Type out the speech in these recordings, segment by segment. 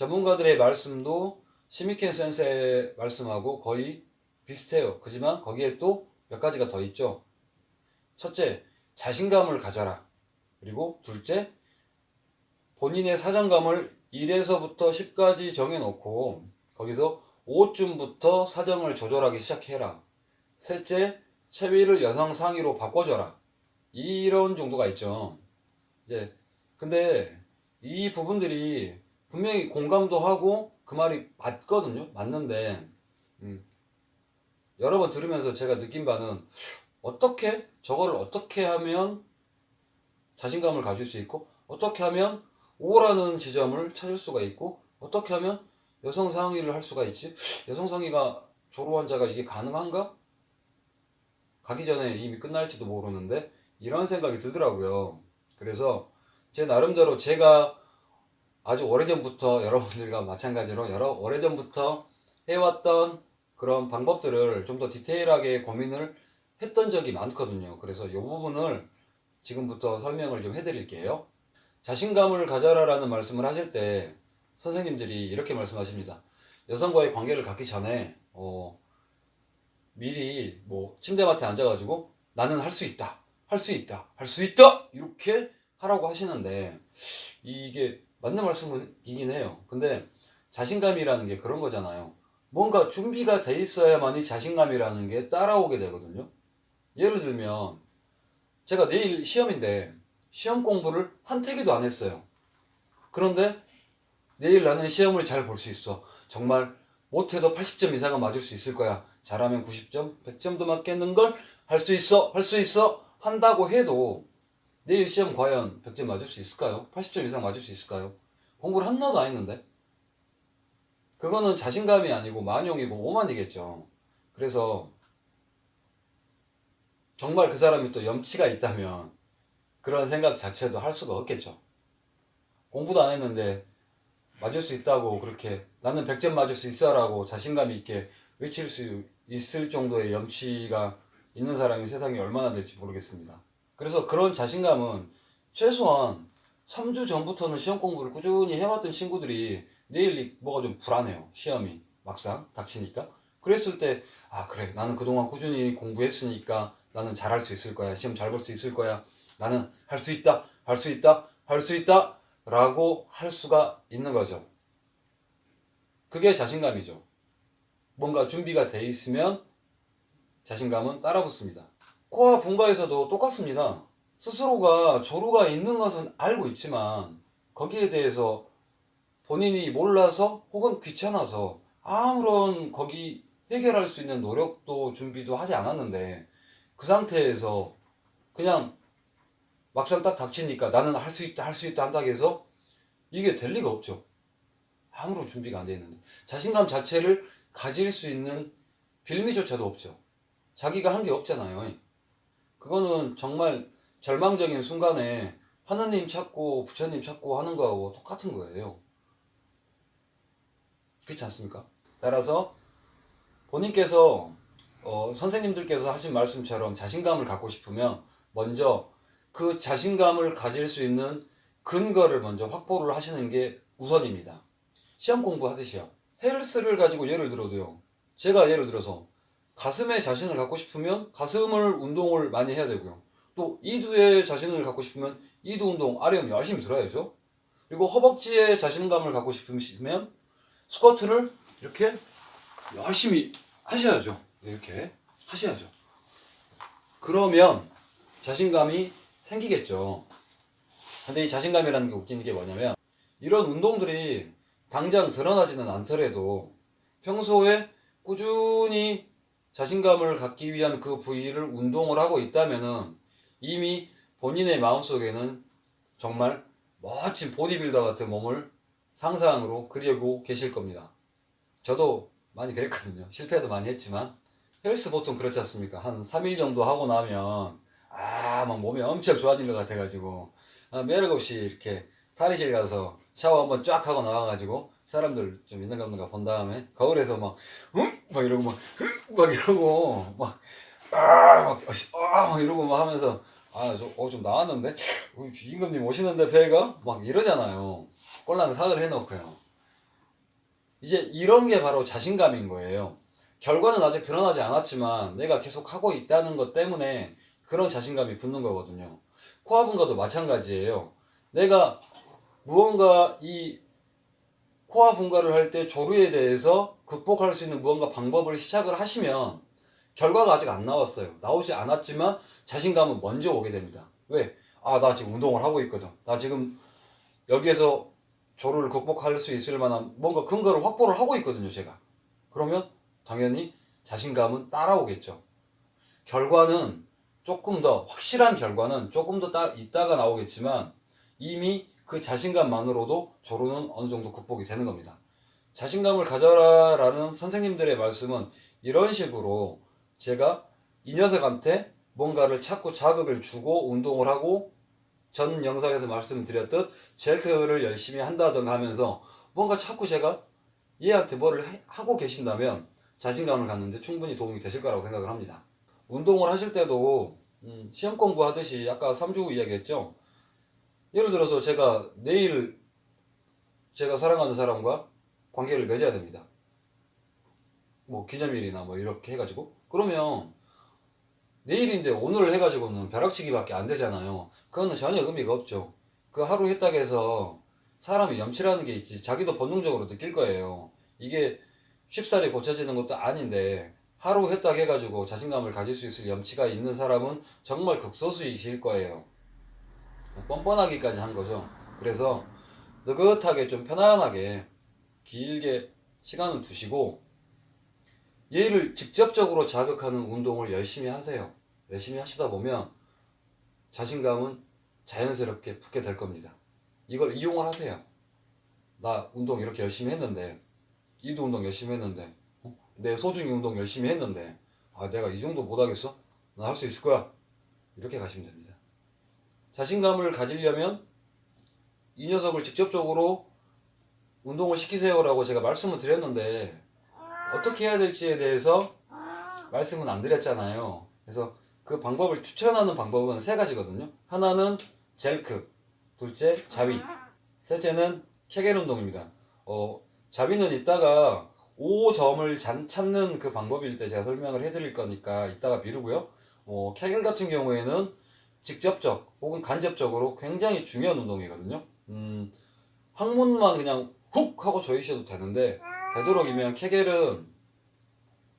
전문가들의 말씀도 시미켄 센세의 말씀하고 거의 비슷해요. 그지만 거기에 또 몇 가지가 더 있죠. 첫째, 자신감을 가져라. 그리고 둘째, 본인의 사정감을 1에서부터 10까지 정해놓고 거기서 5쯤부터 사정을 조절하기 시작해라. 셋째, 체위를 여성 상의로 바꿔줘라. 이런 정도가 있죠. 이제 근데 이 부분들이 분명히 공감도 하고 그 말이 맞거든요. 맞는데 여러 번 들으면서 제가 느낀 바는 어떻게 저거를 어떻게 하면 자신감을 가질 수 있고 어떻게 하면 오라는 지점을 찾을 수가 있고 어떻게 하면 여성 상의를 할 수가 있지? 여성 상의가 조로 환자가 이게 가능한가? 가기 전에 이미 끝날지도 모르는데 이런 생각이 들더라고요. 그래서 제 나름대로 제가 아주 오래전부터 여러분들과 마찬가지로 오래전부터 해왔던 그런 방법들을 좀 더 디테일하게 고민을 했던 적이 많거든요. 그래서 이 부분을 지금부터 설명을 좀 해드릴게요. 자신감을 가져라라는 말씀을 하실 때 선생님들이 이렇게 말씀하십니다. 여성과의 관계를 갖기 전에 미리 뭐 침대맡에 앉아가지고 나는 할 수 있다, 할 수 있다, 할 수 있다 이렇게 하라고 하시는데 이게 맞는 말씀이긴 해요. 근데 자신감이라는 게 그런 거잖아요. 뭔가 준비가 돼 있어야만이 자신감이라는 게 따라오게 되거든요. 예를 들면 제가 내일 시험인데 시험 공부를 한태기도 안 했어요. 그런데 내일 나는 시험을 잘 볼 수 있어. 정말 못해도 80점 이상은 맞을 수 있을 거야. 잘하면 90점, 100점도 맞겠는 걸 할 수 있어, 할 수 있어 한다고 해도 내일 시험 과연 100점 맞을 수 있을까요? 80점 이상 맞을 수 있을까요? 공부를 하나도 안 했는데? 그거는 자신감이 아니고 만용이고 오만이겠죠. 그래서 정말 그 사람이 또 염치가 있다면 그런 생각 자체도 할 수가 없겠죠. 공부도 안 했는데 맞을 수 있다고 그렇게 나는 100점 맞을 수 있어라고 자신감 있게 외칠 수 있을 정도의 염치가 있는 사람이 세상에 얼마나 될지 모르겠습니다. 그래서 그런 자신감은 최소한 3주 전부터는 시험 공부를 꾸준히 해왔던 친구들이 내일 뭐가 좀 불안해요. 시험이 막상 닥치니까. 그랬을 때 아 그래 나는 그동안 꾸준히 공부했으니까 나는 잘할 수 있을 거야. 시험 잘 볼 수 있을 거야. 나는 할 수 있다. 할 수 있다. 할 수 있다. 라고 할 수가 있는 거죠. 그게 자신감이죠. 뭔가 준비가 돼 있으면 자신감은 따라붙습니다. 코와 분과에서도 똑같습니다. 스스로가 조루가 있는 것은 알고 있지만 거기에 대해서 본인이 몰라서 혹은 귀찮아서 아무런 거기 해결할 수 있는 노력도 준비도 하지 않았는데 그 상태에서 그냥 막상 딱 닥치니까 나는 할 수 있다 할 수 있다 한다고 해서 이게 될 리가 없죠. 아무런 준비가 안 돼 있는데 자신감 자체를 가질 수 있는 빌미조차도 없죠. 자기가 한 게 없잖아요. 그거는 정말 절망적인 순간에 하느님 찾고 부처님 찾고 하는 거하고 똑같은 거예요. 그렇지 않습니까? 따라서 본인께서 선생님들께서 하신 말씀처럼 자신감을 갖고 싶으면 먼저 그 자신감을 가질 수 있는 근거를 먼저 확보를 하시는 게 우선입니다. 시험 공부하듯이요. 헬스를 가지고 예를 들어도요. 제가 예를 들어서 가슴에 자신을 갖고 싶으면 가슴을 운동을 많이 해야 되고요. 또 이두에 자신을 갖고 싶으면 이두 운동 아령 열심히 들어야죠. 그리고 허벅지에 자신감을 갖고 싶으시면 스쿼트를 이렇게 열심히 하셔야죠. 이렇게 하셔야죠. 그러면 자신감이 생기겠죠. 근데 이 자신감이라는 게 웃기는 게 뭐냐면 이런 운동들이 당장 드러나지는 않더라도 평소에 꾸준히 자신감을 갖기 위한 그 부위를 운동을 하고 있다면은 이미 본인의 마음속에는 정말 멋진 보디빌더 같은 몸을 상상으로 그리고 계실 겁니다. 저도 많이 그랬거든요. 실패도 많이 했지만 헬스 보통 그렇지 않습니까? 한 3일 정도 하고 나면 막 몸이 엄청 좋아진 것 같아가지고 매력 없이 이렇게 탈의실 가서 샤워 한번 쫙 하고 나와가지고 사람들 좀 있는가 없는가 본 다음에 거울에서 막 이러고 막 이러고 막 이러고 막 하면서 좀 나왔는데 임금님 오시는데 배가 막 이러잖아요. 꼴랑 사을 해놓고요. 이제 이런 게 바로 자신감인 거예요. 결과는 아직 드러나지 않았지만 내가 계속 하고 있다는 것 때문에 그런 자신감이 붙는 거거든요. 코아 분과도 마찬가지예요. 내가 무언가 이 코아 분과를 할 때 조류에 대해서 극복할 수 있는 무언가 방법을 시작을 하시면 결과가 아직 안 나왔어요. 나오지 않았지만 자신감은 먼저 오게 됩니다. 왜? 아, 나 지금 운동을 하고 있거든. 나 지금 여기에서 조류를 극복할 수 있을 만한 뭔가 근거를 확보를 하고 있거든요, 제가. 그러면 당연히 자신감은 따라오겠죠. 결과는 조금 더, 확실한 결과는 조금 더 있다가 나오겠지만 이미 그 자신감만으로도 조류는 어느 정도 극복이 되는 겁니다. 자신감을 가져라라는 선생님들의 말씀은 이런 식으로 제가 이 녀석한테 뭔가를 자꾸 자극을 주고 운동을 하고 전 영상에서 말씀드렸듯 젤크를 열심히 한다든가 하면서 뭔가 자꾸 제가 얘한테 뭐를 하고 계신다면 자신감을 갖는데 충분히 도움이 되실 거라고 생각을 합니다. 운동을 하실 때도 시험 공부하듯이 아까 3주 이야기했죠. 예를 들어서 제가 내일 제가 사랑하는 사람과 관계를 맺어야 됩니다. 뭐 기념일이나 뭐 이렇게 해가지고 그러면 내일인데 오늘 해가지고는 벼락치기밖에 안 되잖아요. 그거는 전혀 의미가 없죠. 그 하루 했다고 해서 사람이 염치라는 게 있지 자기도 본능적으로 느낄 거예요. 이게 쉽사리 고쳐지는 것도 아닌데 하루 했다고 해가지고 자신감을 가질 수 있을 염치가 있는 사람은 정말 극소수이실 거예요. 뻔뻔하기까지 한 거죠. 그래서 느긋하게 좀 편안하게 길게 시간을 두시고 얘를 직접적으로 자극하는 운동을 열심히 하세요. 열심히 하시다 보면 자신감은 자연스럽게 붙게 될 겁니다. 이걸 이용을 하세요. 나 운동 이렇게 열심히 했는데, 이도 운동 열심히 했는데, 내 소중히 운동 열심히 했는데, 아, 내가 이 정도 못하겠어? 나 할 수 있을 거야. 이렇게 가시면 됩니다. 자신감을 가지려면 이 녀석을 직접적으로 운동을 시키세요라고 제가 말씀을 드렸는데 어떻게 해야 될지에 대해서 말씀은 안 드렸잖아요. 그래서 그 방법을 추천하는 방법은 세 가지거든요. 하나는 젤크, 둘째 자위, 셋째는 케겔 운동입니다. 자위는 이따가 5점을 찾는 그 방법일 때 제가 설명을 해드릴 거니까 이따가 미루고요. 케겔 같은 경우에는 직접적 혹은 간접적으로 굉장히 중요한 운동이거든요. 항문만 그냥 훅 하고 조이셔도 되는데 되도록이면 케겔은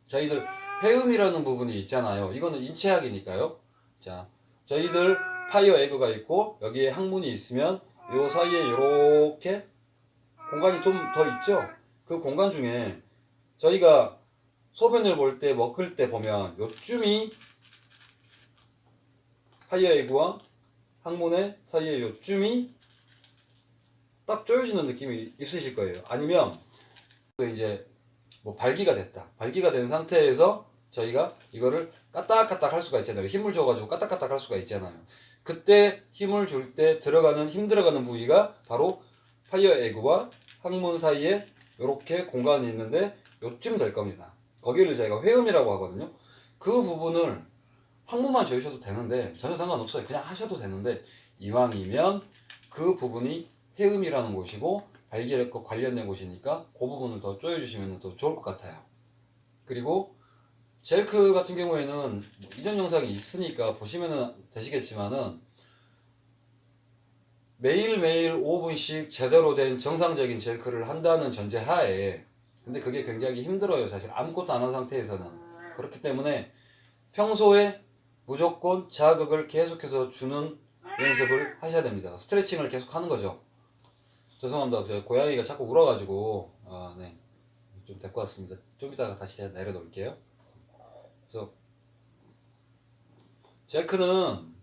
저희들 회음이라는 부분이 있잖아요. 이거는 인체학이니까요. 자, 저희들 파이어 에그가 있고 여기에 항문이 있으면 요 사이에 이렇게 공간이 좀 더 있죠. 그 공간 중에 저희가 소변을 볼 때 먹을 때 보면 요쯤이 파이어 에그와 항문의 사이에 요쯤이 딱 조여지는 느낌이 있으실 거예요. 아니면 이제 뭐 발기가 됐다. 발기가 된 상태에서 저희가 이거를 까딱까딱 할 수가 있잖아요. 힘을 줘가지고 까딱까딱 할 수가 있잖아요. 그때 힘을 줄 때 힘 들어가는 부위가 바로 파이어 에그와 항문 사이에 이렇게 공간이 있는데 요쯤 될 겁니다. 거기를 저희가 회음이라고 하거든요. 그 부분을 항문만 조이셔도 되는데 전혀 상관없어요. 그냥 하셔도 되는데 이왕이면 그 부분이 회음이라는 곳이고 발기력과 관련된 곳이니까 그 부분을 더 조여주시면 더 좋을 것 같아요. 그리고 젤크 같은 경우에는 이전 영상이 있으니까 보시면 되시겠지만은 매일매일 5분씩 제대로 된 정상적인 젤크를 한다는 전제하에 근데 그게 굉장히 힘들어요. 사실 아무것도 안 한 상태에서는. 그렇기 때문에 평소에 무조건 자극을 계속해서 주는 연습을 하셔야 됩니다. 스트레칭을 계속 하는 거죠. 죄송합니다. 저 고양이가 자꾸 울어가지고 네. 좀 데리고 왔습니다. 좀 이따가 다시 내려놓을게요. 그래서 젤크는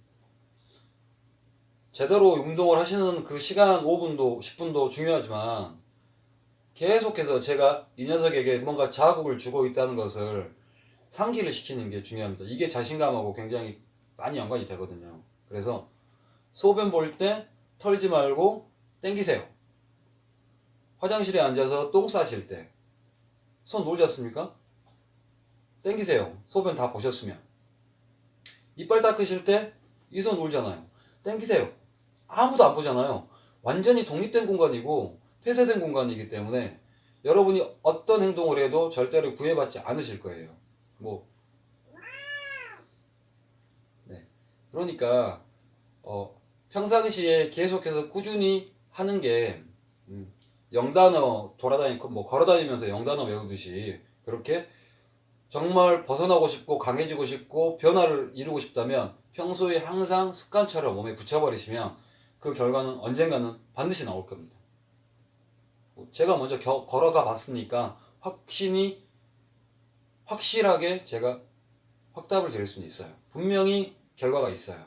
제대로 운동을 하시는 그 시간 5분도 10분도 중요하지만 계속해서 제가 이 녀석에게 뭔가 자극을 주고 있다는 것을 상기를 시키는 게 중요합니다. 이게 자신감하고 굉장히 많이 연관이 되거든요. 그래서 소변 볼 때 털지 말고 땡기세요. 화장실에 앉아서 똥 싸실 때 손 놀지 않습니까? 땡기세요. 소변 다 보셨으면. 이빨 닦으실 때 이 손 놀잖아요. 땡기세요. 아무도 안 보잖아요. 완전히 독립된 공간이고 폐쇄된 공간이기 때문에 여러분이 어떤 행동을 해도 절대로 구애받지 않으실 거예요. 뭐, 네. 그러니까, 평상시에 계속해서 꾸준히 하는 게, 영단어 돌아다니고, 뭐, 걸어다니면서 영단어 외우듯이, 그렇게 정말 벗어나고 싶고, 강해지고 싶고, 변화를 이루고 싶다면, 평소에 항상 습관처럼 몸에 붙여버리시면, 그 결과는 언젠가는 반드시 나올 겁니다. 제가 먼저 걸어가 봤으니까, 확실하게 제가 확답을 드릴 수는 있어요. 분명히 결과가 있어요.